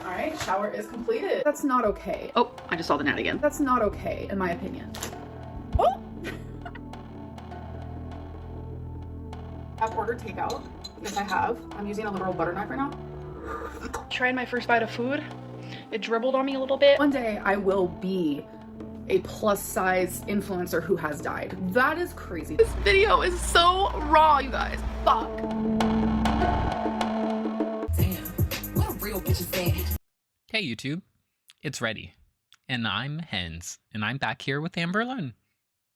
All right, shower is completed. That's not okay. Oh, I just saw the gnat again. That's not okay, in my opinion. Oh! I've ordered takeout. Yes, I have. I'm using a literal butter knife right now. Trying my first bite of food. It dribbled on me a little bit. One day I will be a plus size influencer who has died. That is crazy. This video is so raw, you guys. Fuck. Damn, what a real bitch is saying. Hey YouTube, it's ready. And I'm Hens, and I'm back here with Amberlynn.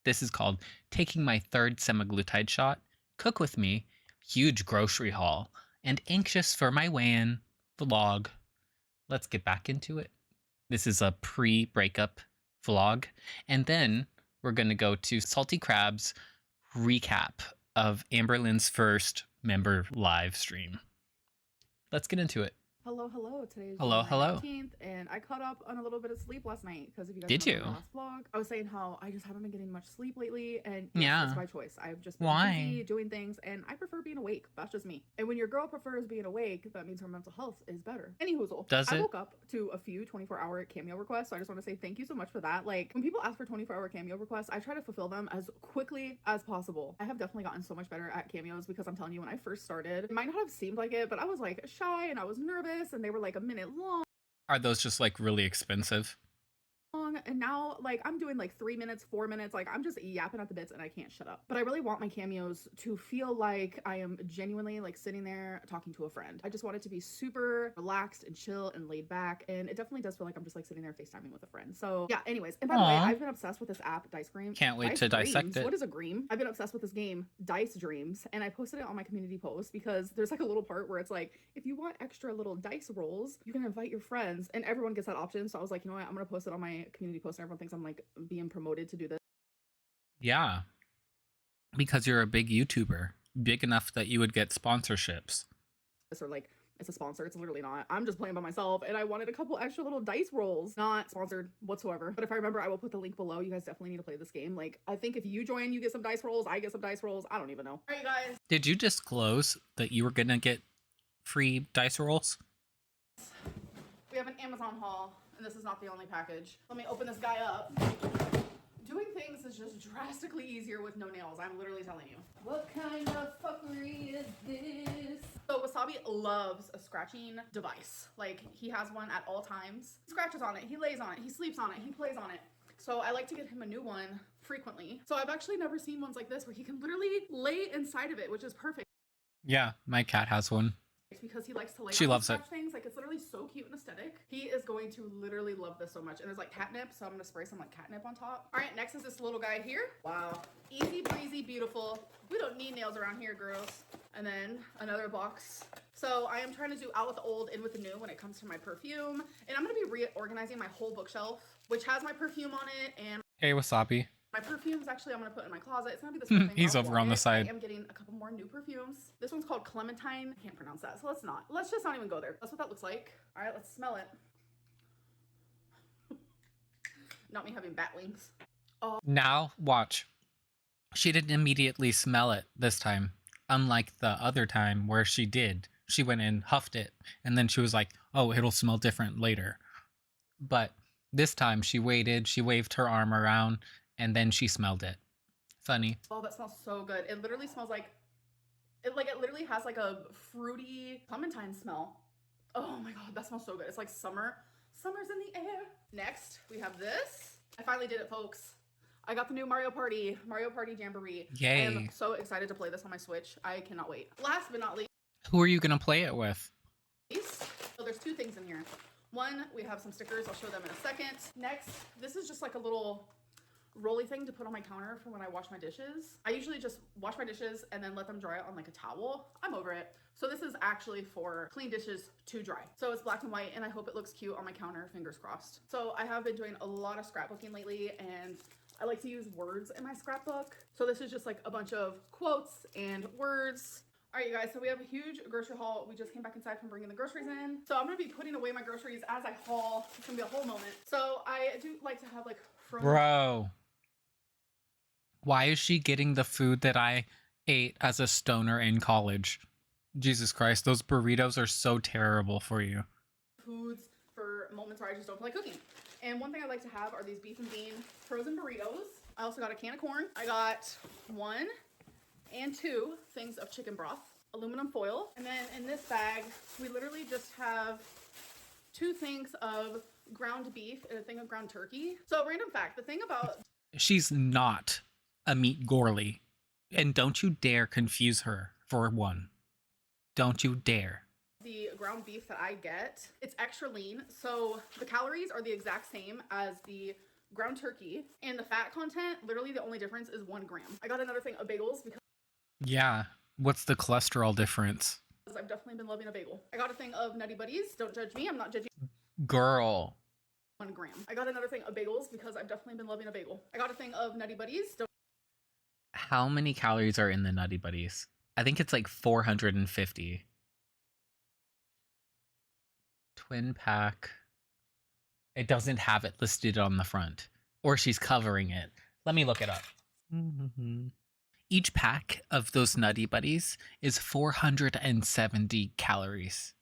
This is called Taking My Third Semaglutide Shot, Cook With Me, Huge Grocery Haul, and Anxious for My Weigh-In vlog. Let's get back into it. This is a pre-breakup vlog, and then we're going to go to Salty Crab's recap of Amberlynn's first member live stream. Let's get into it. Hello. Today is Hello. 19th, and I caught up on a little bit of sleep last night because if you guys Did remember you? the last vlog, I was saying how I just haven't been getting much sleep lately, and Yeah. it's by choice. I've just been Why? busy doing things, and I prefer being awake. That's just me. And when your girl prefers being awake, that means her mental health is better. Anyhoozle, Does I it? woke up to a few 24-hour cameo requests, so I just want to say thank you so much for that. Like, when people ask for 24-hour cameo requests, I try to fulfill them as quickly as possible. I have definitely gotten so much better at cameos because I'm telling you, when I first started, it might not have seemed like it, but I was like shy and I was nervous, and they were like a minute long. Are those just like really expensive? And now like I'm doing like 3 minutes, 4 minutes, like I'm just yapping at the bits and I can't shut up. But I really want my cameos to feel like I am genuinely like sitting there talking to a friend. I just want it to be super relaxed and chill and laid back, and it definitely does feel like I'm just like sitting there FaceTiming with a friend. So yeah, anyways, and by the way, Aw. I've been obsessed with this app, Dice Dream. Can't wait Dice to dissect Dreams? it. What is a dream? I've been obsessed with this game, Dice Dreams, and I posted it on my community post because there's like a little part where it's like, if you want extra little dice rolls, you can invite your friends, and everyone gets that option. So I was like, you know what, I'm gonna post it on my community post, and everyone thinks I'm like being promoted to do this. Yeah. Because you're a big YouTuber. Big enough that you would get sponsorships. Or like it's a sponsor. It's literally not. I'm just playing by myself, and I wanted a couple extra little dice rolls. Not sponsored whatsoever, but if I remember, I will put the link below. You guys definitely need to play this game. Like, I think if you join, you get some dice rolls, I get some dice rolls. I don't even know. All right, guys. Did you disclose that you were gonna get free dice rolls? We have an Amazon haul, and this is not the only package. Let me open this guy up. Doing things is just drastically easier with no nails. I'm literally telling you. What kind of fuckery is this? So Wasabi loves a scratching device. Like, he has one at all times. He scratches on it, he lays on it, he sleeps on it, he plays on it. So I like to get him a new one frequently. So I've actually never seen ones like this where he can literally lay inside of it, which is perfect. Yeah, my cat has one. Because he likes to lay She on loves and it. scratch things. Like, it's literally so cute and aesthetic. He is going to literally love this so much. And there's like catnip, so I'm gonna spray some like catnip on top. All right, next is this little guy here. Wow, easy breezy, beautiful. We don't need nails around here, girls. And then another box. So I am trying to do out with the old, in with the new when it comes to my perfume. And I'm gonna be reorganizing my whole bookshelf, which has my perfume on it, and Hey, Wasabi. my perfumes actually I'm gonna put in my closet. It's gonna be this whole thing. He's I'll over on the want it. side. I am getting a couple more new perfumes. This one's called Clementine. I can't pronounce that, so let's just not even go there. That's what that looks like. All right, let's smell it. Not me having bat wings. Now, watch. She didn't immediately smell it this time. Unlike the other time where she did. She went and huffed it. And then she was like, oh, it'll smell different later. But this time she waited. She waved her arm around. And then she smelled it. Funny. Oh, that smells so good. It literally smells like it literally has like a fruity clementine smell. Oh my god, that smells so good. It's like summer. Summer's in the air. Next, we have this. I finally did it, folks. I got the new Mario Party Jamboree. Yay. I am so excited to play this on my Switch. I cannot wait. Last but not least, Who are you going to play it with? so there's two things in here. One, we have some stickers. I'll show them in a second. Next, this is just like a little rolly thing to put on my counter for when I wash my dishes. I usually just wash my dishes and then let them dry on like a towel. I'm over it. So this is actually for clean dishes to dry. So it's black and white, and I hope it looks cute on my counter, fingers crossed. So I have been doing a lot of scrapbooking lately, and I like to use words in my scrapbook. So this is just like a bunch of quotes and words. All right, you guys, so we have a huge grocery haul. We just came back inside from bringing the groceries in. So I'm gonna be putting away my groceries as I haul. It's gonna be a whole moment. So I do like to have like frozen. Bro. Why is she getting the food that I ate as a stoner in college? Jesus Christ, those burritos are so terrible for you. Foods for moments where I just don't feel like cooking. And one thing I like to have are these beef and bean frozen burritos. I also got a can of corn. I got 1 and 2 things of chicken broth, aluminum foil. And then in this bag, we literally just have 2 things of ground beef and a thing of ground turkey. So random fact, the thing about... She's not a meat gorley. And don't you dare confuse her for one. Don't you dare. The ground beef that I get, it's extra lean. So the calories are the exact same as the ground turkey. And the fat content, literally the only difference is 1 gram. I got another thing of bagels because... Yeah. What's the cholesterol difference? I've definitely been loving a bagel. I got a thing of Nutty Buddies. Don't judge me. I'm not judging. Girl. 1 gram. I got another thing of bagels because I've definitely been loving a bagel. I got a thing of Nutty Buddies. How many calories are in the Nutty Buddies? I think it's like 450. Twin pack. It doesn't have it listed on the front. Or she's covering it. Let me look it up. Each pack of those Nutty Buddies is 470 calories.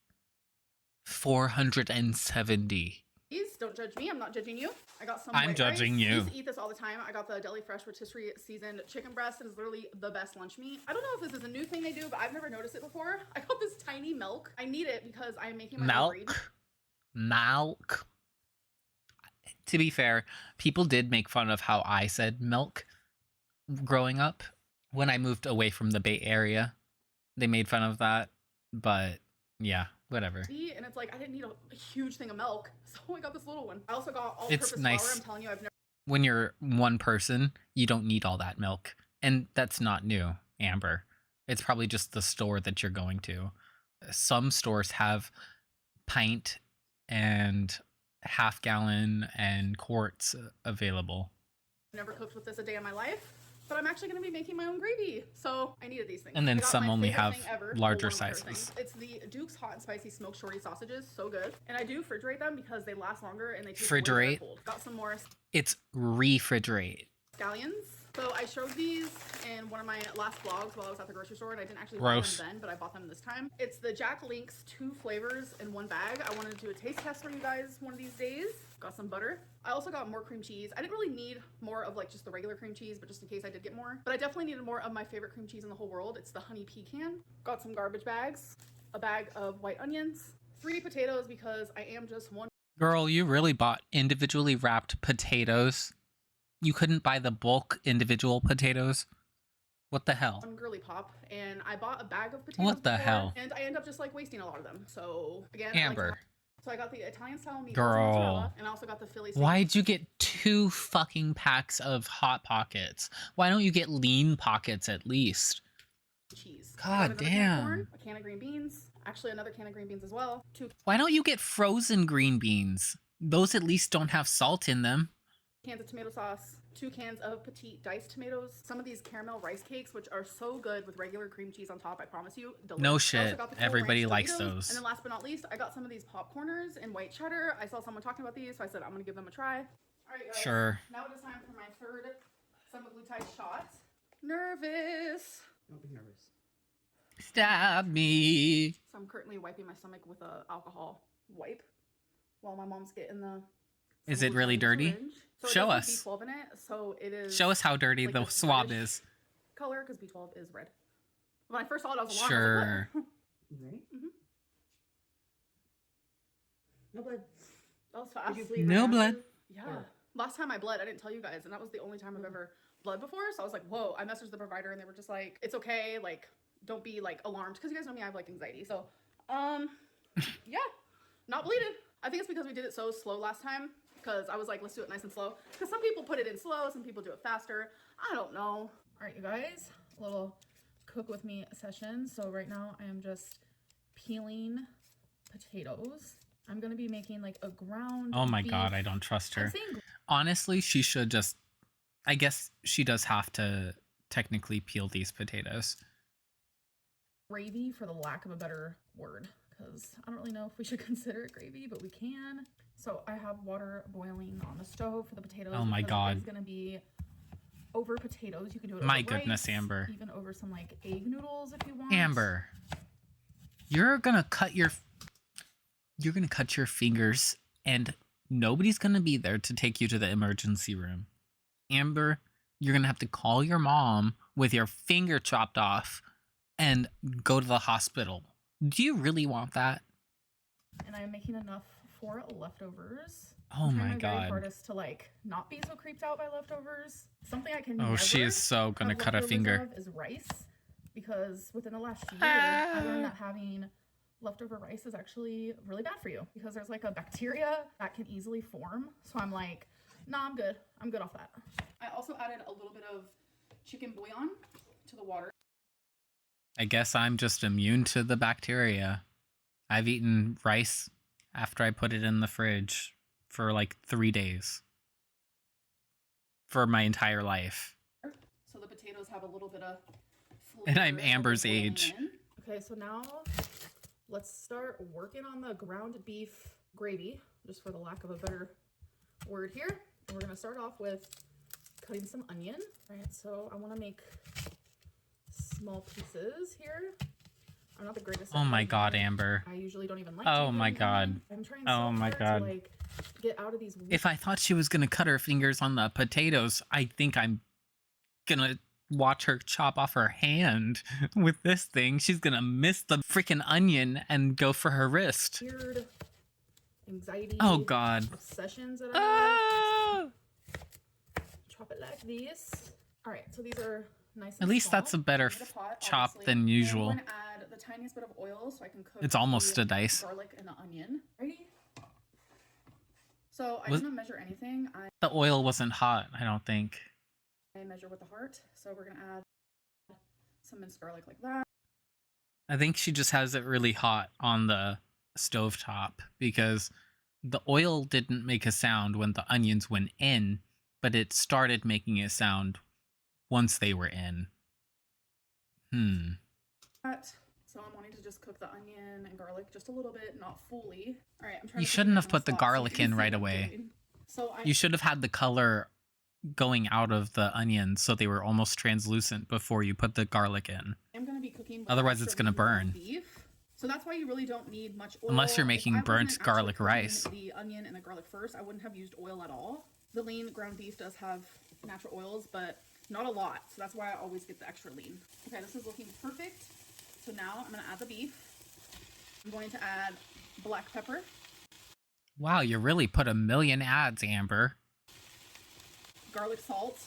470. Please don't judge me. I'm not judging you. I got some. I'm white judging rice. you. I used to eat this all the time. I got the Deli Fresh rotisserie seasoned chicken breast. It is literally the best lunch meat. I don't know if this is a new thing they do, but I've never noticed it before. I got this tiny milk. I need it because I'm making my own breed. Milk. To be fair, people did make fun of how I said milk growing up. When I moved away from the Bay Area, they made fun of that. But yeah, whatever. And it's like, I didn't need a huge thing of milk, so I got this little one. I also got It's all-purpose nice. flour. I'm telling you, I've never... When you're one person, you don't need all that milk. And that's not new, Amber. It's probably just the store that you're going to. Some stores have pint and half gallon and quarts available. Never cooked with this a day in my life, but I'm actually going to be making my own gravy, so I needed these things. And then I got some my only favorite have thing ever, larger the one with sizes. everything. It's the Duke's Hot and Spicy Smoked Shorty sausages, so good. And I do refrigerate them because they last longer and they taste way better Refrigerate? cold. Got some more It's refrigerate. scallions. So I showed these in one of my last vlogs while I was at the grocery store, and I didn't actually Gross. buy them then, but I bought them this time. It's the Jack Link's 2 flavors in 1 bag. I wanted to do a taste test for you guys one of these days. Got some butter. I also got more cream cheese. I didn't really need more of like just the regular cream cheese, but just in case I did get more. But I definitely needed more of my favorite cream cheese in the whole world. It's the honey pecan. Got some garbage bags, a bag of white onions, 3 potatoes because I am just one Girl, you really bought individually wrapped potatoes. You couldn't buy the bulk individual potatoes? What the hell? girly pop, and I bought a bag of potatoes. What the before, hell? And I end up just like wasting a lot of them. So again, I like to Amber. So I got the Italian style meatballs Girl. and mozzarella, and I also got the Philly steak Why'd you get 2 fucking packs of Hot Pockets? Why don't you get Lean Pockets at least? cheese. God I got another can of damn. corn, a can of green beans. Actually, another can of green beans as well. 2 Why don't you get frozen green beans? Those at least don't have salt in them. cans of tomato sauce. 2 cans of petite diced tomatoes. Some of these caramel rice cakes, which are so good with regular cream cheese on top. I promise you. Delicious. No I also shit. got the Cool Everybody Ranch likes Doritos. those. And then last but not least, I got some of these popcorners in white cheddar. I saw someone talking about these, so I said I'm gonna give them a try. All right, guys. Sure. Now it is time for my 3rd semaglutide shot. Nervous. Don't be nervous. Stab me. So I'm currently wiping my stomach with a alcohol wipe while my mom's getting the. Is it really semaglutide dirty? syringe. So Show it us. does have B12 in it, so it is. Show us how dirty like the this swab reddish is. color because B12 is red. When I first saw it, I was alarmed. Sure. I was like, You ready? Mhm. No blood. that was Did fast. you bleed No right blood. after? Yeah. Or- Last time I bled, I didn't tell you guys, and that was the only time I've ever bled before. So I was like, whoa. I messaged the provider, and they were just like, it's okay. Like, don't be like alarmed, because you guys know me, I have like anxiety. So, yeah, not bleeding. I think it's because we did it so slow last time. Because I was like, let's do it nice and slow. Because some people put it in slow, some people do it faster. I don't know. All right, you guys, a little cook with me session. So right now I am just peeling potatoes. I'm gonna be making like a ground. Oh my beef. god, I don't trust I'm her. saying Honestly, she should just... I guess she does have to technically peel these potatoes. gravy for the lack of a better word, because I don't really know if we should consider it gravy, but we can. So I have water boiling on the stove for the potatoes. Oh my because God. It's gonna be over potatoes. You can do it. My over goodness, rice, Amber. Even over some like egg noodles if you want. Amber, you're gonna cut your fingers and nobody's going to be there to take you to the emergency room. Amber, you're going to have to call your mom with your finger chopped off and go to the hospital. Do you really want that? And I'm making enough for leftovers. Oh I'm my trying my very God. hardest to like not be so creeped out by leftovers. Something I can Oh, she never is so gonna have cut a leftovers finger. of is rice, because within the last year I learned that having leftover rice is actually really bad for you, because there's like a bacteria that can easily form. So I'm like, nah, I'm good. I'm good off that. I also added a little bit of chicken bouillon to the water. I guess I'm just immune to the bacteria. I've eaten rice after I put it in the fridge for like 3 days. For my entire life. So the potatoes have a little bit of flavor. And I'm Amber's age. Okay, so now let's start working on the ground beef gravy, just for the lack of a better word here. And we're gonna start off with cutting some onion. All right, so I wanna make small pieces here. I'm not the greatest at Oh my cutting God, onion. Amber. I usually don't even like Oh to my cut God. onion. I'm trying so Oh my hard God. to like get out of these If I thought she was gonna cut her fingers on the potatoes, I think I'm gonna watch her chop off her hand with this thing. She's gonna miss the freaking onion and go for her wrist. weird anxiety Oh God. obsessions that I have. Ah! Chop it like this. All right, so these are nice and At least small. that's a better I need pot, chop obviously. than And usual. I'm going to add the tiniest bit of oil so I can cook It's almost the a dice. garlic and the onion. Ready? So I Was- didn't measure anything. The oil wasn't hot, I don't think. I measure with the heart. So we're going to add some minced garlic like that. I think she just has it really hot on the stovetop because the oil didn't make a sound when the onions went in, but it started making a sound once they were in. So I'm wanting to just cook the onion and garlic just a little bit, not fully. All right, I'm trying You to shouldn't put have put the garlic in right away. So You should have had the color going out of the onions so they were almost translucent before you put the garlic in. I'm going to be cooking with Otherwise, it's extra gonna lean ground burn. beef. So that's why you really don't need much oil. Unless you're If making I burnt wasn't actually garlic cooking rice. The onion and the garlic first, I wouldn't have used oil at all. The lean ground beef does have natural oils, but not a lot. So that's why I always get the extra lean. Okay, this is looking perfect. So now I'm going to add the beef. I'm going to add black pepper, Wow, you really put a million ads, Amber. garlic salt,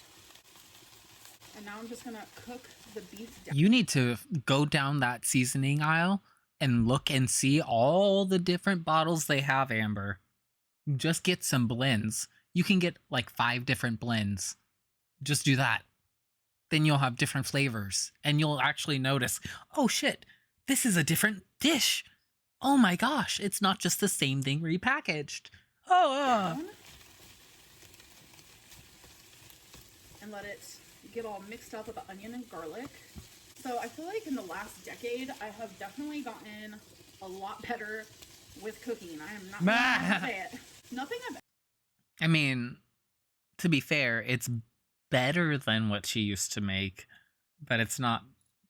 and now I'm just going to cook the beef down. You need to go down that seasoning aisle and look and see all the different bottles they have, Amber. Just get some blends. You can get like 5 different blends. Just do that. Then you'll have different flavors. And you'll actually notice, oh shit, this is a different dish. Oh my gosh, it's not just the same thing repackaged. Down. And let it get all mixed up with the onion and garlic. So I feel like in the last decade, I have definitely gotten a lot better with cooking. I am not going to say it. Nothing I've I mean, to be fair, it's better than what she used to make, but it's not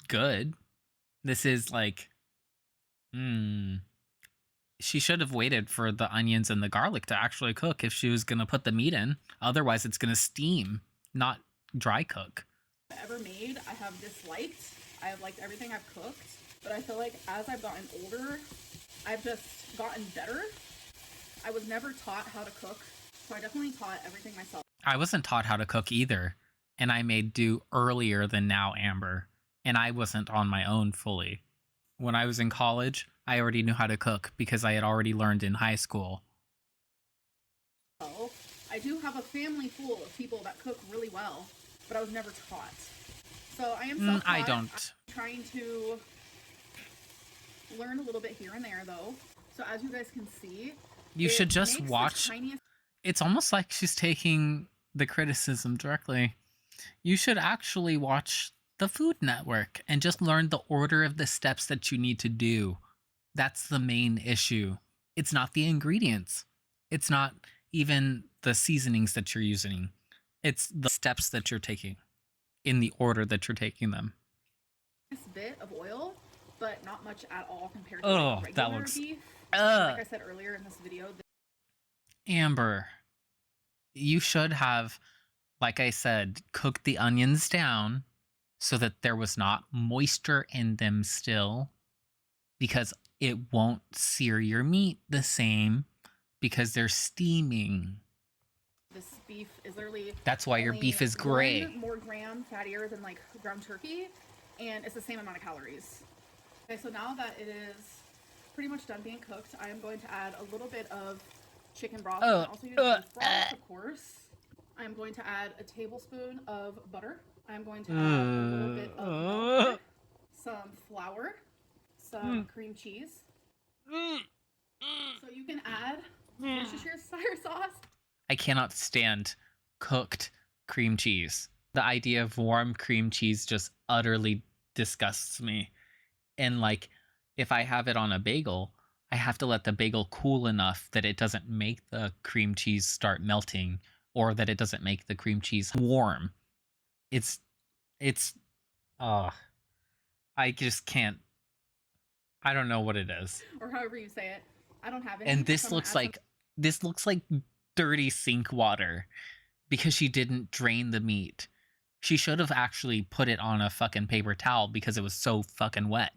good. This is like, she should have waited for the onions and the garlic to actually cook if she was going to put the meat in. Otherwise, it's going to steam, not dry cook. ever made, I have disliked. I have liked everything I've cooked, but I feel like as I've gotten older, I've just gotten better. I was never taught how to cook, so I definitely taught everything myself. I wasn't taught how to cook either, and I made do earlier than now, Amber, and I wasn't on my own fully. When I was in college, I already knew how to cook because I had already learned in high school. So I do have a family full of people that cook really well, but I was never taught. So I am self-taught. I don't. I'm trying to learn a little bit here and there, though. So as you guys can see, You it should just makes the watch. tiniest- It's almost like she's taking the criticism directly. You should actually watch the Food Network and just learn the order of the steps that you need to do. That's the main issue. It's not the ingredients. It's not even the seasonings that you're using. It's the steps that you're taking in the order that you're taking them. bit of oil, but not much at all compared to Oh, like that regular looks- beef. Ugh. Like I said earlier in this video, Amber, you should have, like I said, cooked the onions down so that there was not moisture in them still, because it won't sear your meat the same because they're steaming. This beef is literally That's why your only beef is gray. 1 more gram fattier than like ground turkey, and it's the same amount of calories. Okay, so now that it is pretty much done being cooked, I am going to add a little bit of chicken broth. And also use beef broth, of course. I am going to add a tablespoon of butter. I am going to add a little bit of milk, some flour, some cream cheese. So you can add Worcestershire sauce. I cannot stand cooked cream cheese. The idea of warm cream cheese just utterly disgusts me. And like, if I have it on a bagel, I have to let the bagel cool enough that it doesn't make the cream cheese start melting, or that it doesn't make the cream cheese warm. I just can't. I don't know what it is. Or however you say it. I don't have any. And this looks like dirty sink water because she didn't drain the meat. She should have actually put it on a fucking paper towel because it was so fucking wet.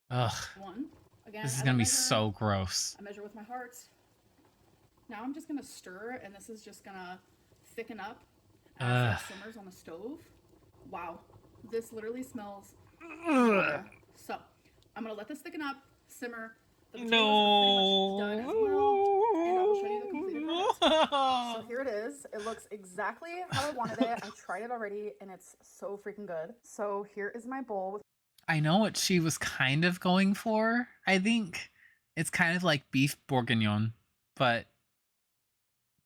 Ugh. Again, This is gonna be so gross. I measure with my heart. Now I'm just gonna stir, and this is just gonna thicken up as it simmers on the stove. Wow, this literally smells. So I'm gonna let this thicken up, simmer. The potatoes are pretty much done as well, and I will show you the completed product. So here it is. It looks exactly how I wanted it. I tried it already, and it's so freaking good. So here is my bowl with. I know what she was kind of going for. I think it's kind of like beef bourguignon, but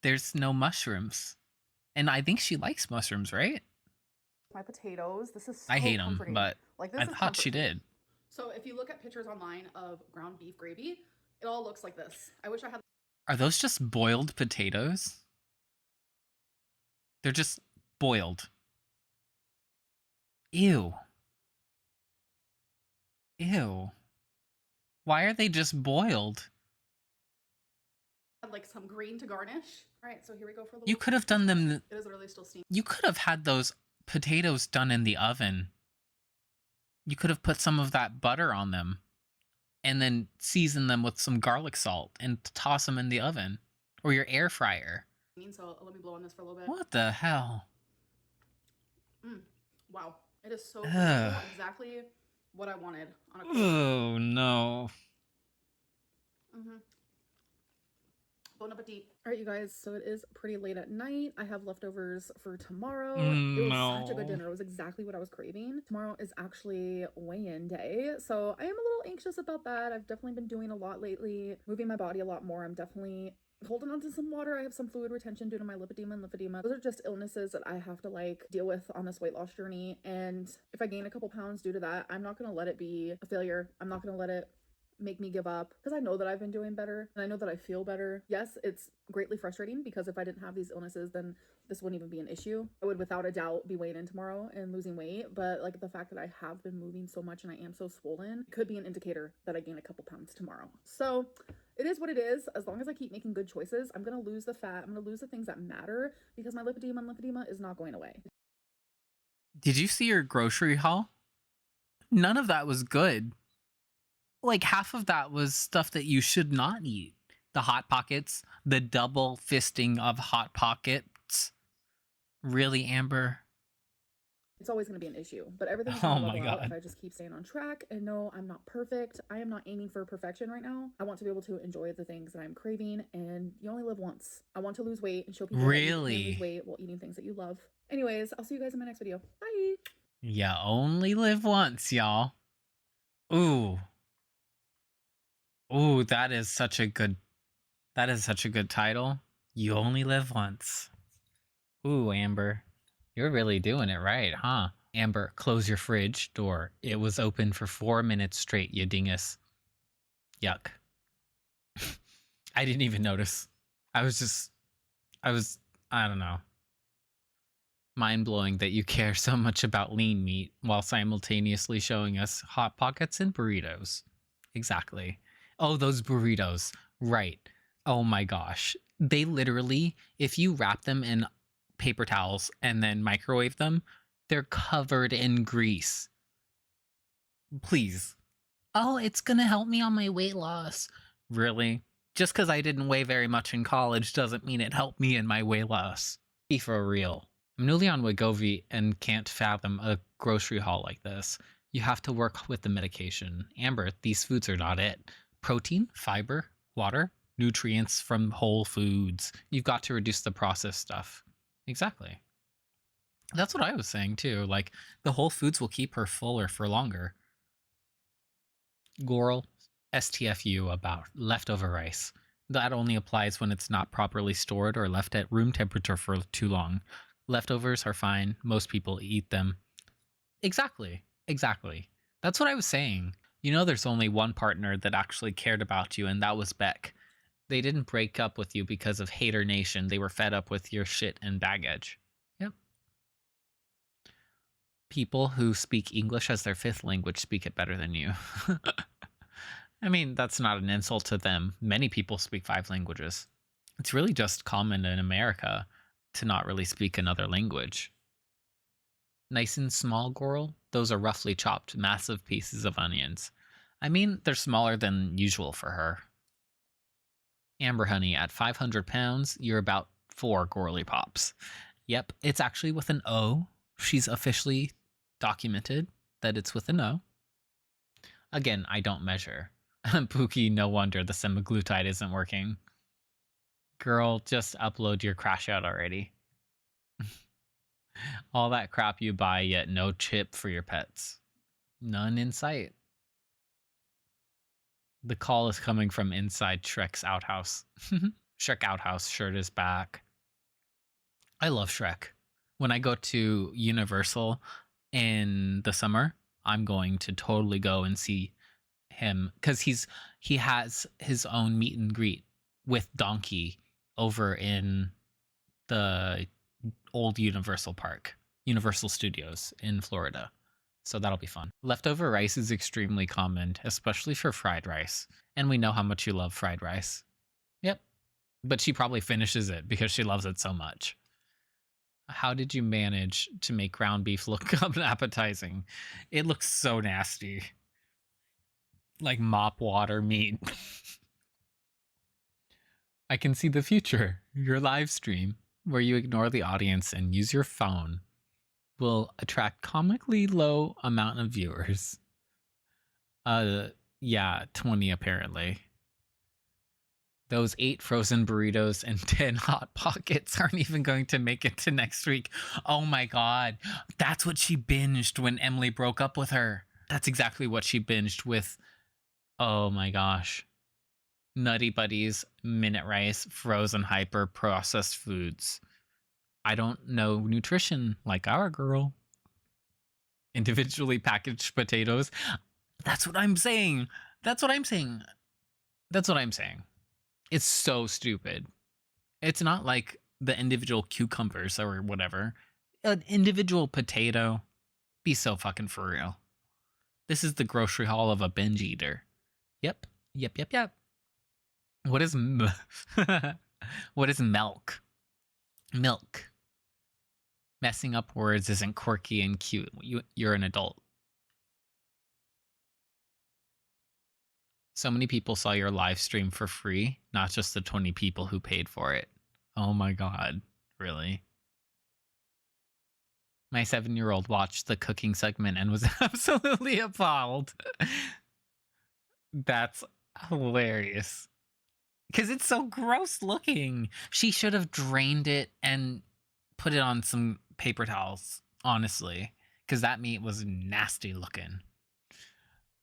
there's no mushrooms. And I think she likes mushrooms, right? My potatoes. This is so I hate them, comforting. but like, this I is thought she comforting. did. So if you look at pictures online of ground beef gravy, it all looks like this. I wish I had. Are those just boiled potatoes? They're just boiled. Ew. Ew. Why are they just boiled? Like some green to garnish. All right, so here we go for the. You could have done them. It is literally still steaming. You could have had those potatoes done in the oven. You could have put some of that butter on them and then season them with some garlic salt and toss them in the oven or your air fryer. So let me blow on this for a little bit. What the hell? Wow, it is so flavorful, exactly what I wanted on a. Oh no. Bon appetit. All right, you guys, so it is pretty late at night. I have leftovers for tomorrow. It was such a good dinner. It was exactly what I was craving. Tomorrow is actually weigh-in day, so I am a little anxious about that. I've definitely been doing a lot lately, moving my body a lot more. I'm definitely holding on to some water. I have some fluid retention due to my lipedema and lymphedema. Those are just illnesses that I have to like deal with on this weight loss journey, and if I gain a couple pounds due to that, I'm not gonna let it be a failure. I'm not gonna let it make me give up, because I know that I've been doing better and I know that I feel better. Yes, it's greatly frustrating because if I didn't have these illnesses, then this wouldn't even be an issue. I would without a doubt be weighing in tomorrow and losing weight, but like the fact that I have been moving so much and I am so swollen could be an indicator that I gain a couple pounds tomorrow. So it is what it is. As long as I keep making good choices, I'm gonna lose the fat, I'm gonna lose the things that matter, because my lipedema and lymphedema is not going away. Did you see your grocery haul? None of that was good. Like half of that was stuff that you should not eat. The Hot Pockets, the double fisting of Hot Pockets. Really, Amber? It's always going to be an issue, but everything's Oh going to my level out God. if I just keep staying on track. And no, I'm not perfect. I am not aiming for perfection right now. I want to be able to enjoy the things that I'm craving, and you only live once. I want to lose weight and show people that you can Really? lose weight while eating things that you love. Anyways, I'll see you guys in my next video. Bye! You only live once, y'all. Ooh. Ooh, that is such a good title. You only live once. Ooh, Amber. You're really doing it right, huh? Amber, close your fridge door. It was open for 4 minutes straight, you dingus. Yuck. I didn't even notice. I don't know. Mind-blowing that you care so much about lean meat while simultaneously showing us Hot Pockets and burritos. Exactly. Oh, those burritos. Right. Oh my gosh. They literally, if you wrap them in paper towels and then microwave them, they're covered in grease. Please. Oh, it's going to help me on my weight loss. Really? Just because I didn't weigh very much in college doesn't mean it helped me in my weight loss. Be for real. I'm newly on Wegovy and can't fathom a grocery haul like this. You have to work with the medication. Amber, these foods are not it. Protein, fiber, water, nutrients from whole foods. You've got to reduce the processed stuff. Exactly. That's what I was saying too. Like, the whole foods will keep her fuller for longer. Goral, STFU about leftover rice. That only applies when it's not properly stored or left at room temperature for too long. Leftovers are fine. Most people eat them. Exactly. That's what I was saying. You know, there's only one partner that actually cared about you, and that was Beck. They didn't break up with you because of Hater Nation. They were fed up with your shit and baggage. Yep. People who speak English as their fifth language speak it better than you. I mean, that's not an insult to them. Many people speak 5 languages. It's really just common in America to not really speak another language. Nice and small, Goral. Those are roughly chopped, massive pieces of onions. I mean, they're smaller than usual for her. Amber Honey, at 500 pounds, you're about 4 Gorally Pops. Yep, it's actually with an O. She's officially documented that it's with an O. Again, I don't measure. Pookie, no wonder the semaglutide isn't working. Girl, just upload your crash out already. All that crap you buy, yet no chip for your pets. None in sight. The call is coming from inside Shrek's outhouse. Shrek Outhouse shirt is back. I love Shrek. When I go to Universal in the summer, I'm going to totally go and see him because he has his own meet and greet with Donkey over in the old Universal Studios in Florida. So that'll be fun. Leftover rice is extremely common, especially for fried rice. And we know how much you love fried rice. Yep. But she probably finishes it because she loves it so much. How did you manage to make ground beef look appetizing? It looks so nasty. Like mop water meat. I can see the future. Your live stream, where you ignore the audience and use your phone, will attract comically low amount of viewers. Yeah, 20 apparently. Those 8 frozen burritos and 10 hot pockets aren't even going to make it to next week. Oh my god. That's what she binged when Emily broke up with her. That's exactly what she binged with. Oh my gosh. Nutty Buddies, Minute Rice, frozen hyper processed foods. I don't know nutrition like our girl. Individually packaged potatoes. That's what I'm saying. It's so stupid. It's not like the individual cucumbers or whatever. An individual potato. Be so fucking for real. This is the grocery haul of a binge eater. Yep. What is what is milk? Milk. Messing up words isn't quirky and cute. You're an adult. So many people saw your live stream for free, not just the 20 people who paid for it. Oh my god, really? My 7-year-old watched the cooking segment and was absolutely appalled. That's hilarious. Because it's so gross looking. She should have drained it and put it on some paper towels, honestly. Because that meat was nasty looking.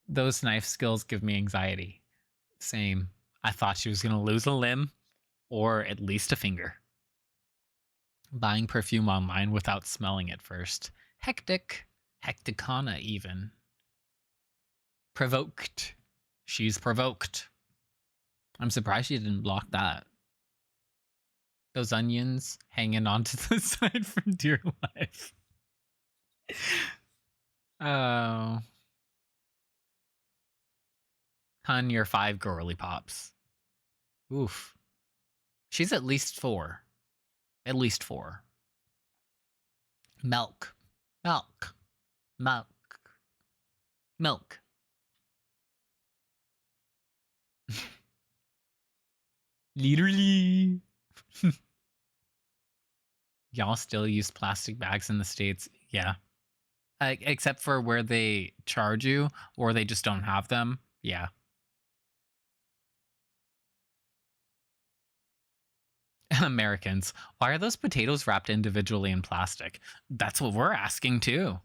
Those knife skills give me anxiety. Same. I thought she was going to lose a limb or at least a finger. Buying perfume online without smelling it first. Hectic. Hecticana even. Provoked. She's provoked. I'm surprised she didn't block that. Those onions hanging onto the side for dear life. Oh. Hun, you're 5 girly pops. Oof. She's at least 4. At least 4. Milk. Milk. Milk. Milk. Literally. Y'all still use plastic bags in the States? Yeah. Except for where they charge you or they just don't have them. Yeah. Americans, why are those potatoes wrapped individually in plastic? That's what we're asking too.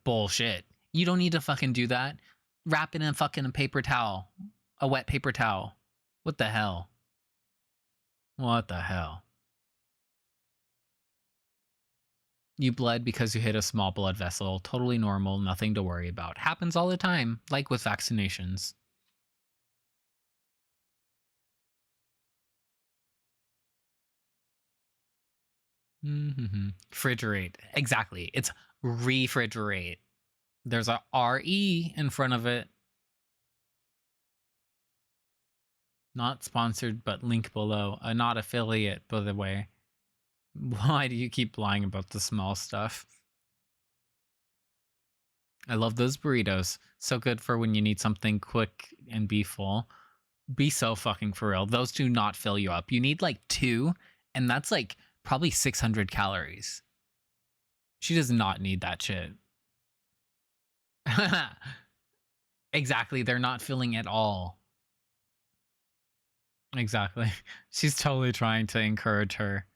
Bullshit. You don't need to fucking do that. Wrap it in a paper towel. A wet paper towel. What the hell? What the hell? You bled because you hit a small blood vessel. Totally normal, nothing to worry about. Happens all the time, like with vaccinations. Refrigerate. Exactly. It's refrigerate. There's a R-E in front of it. Not sponsored, but link below. Not affiliate, by the way. Why do you keep lying about the small stuff? I love those burritos. So good for when you need something quick and be full. Be so fucking for real. Those do not fill you up. You need like 2, and that's like probably 600 calories. She does not need that shit. Exactly. They're not filling at all. Exactly. She's totally trying to encourage her.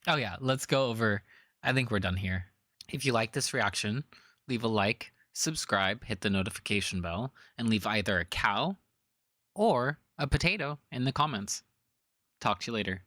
Oh yeah, let's go over. I think we're done here. If you like this reaction, leave a like, subscribe, hit the notification bell, and leave either a cow or a potato in the comments. Talk to you later.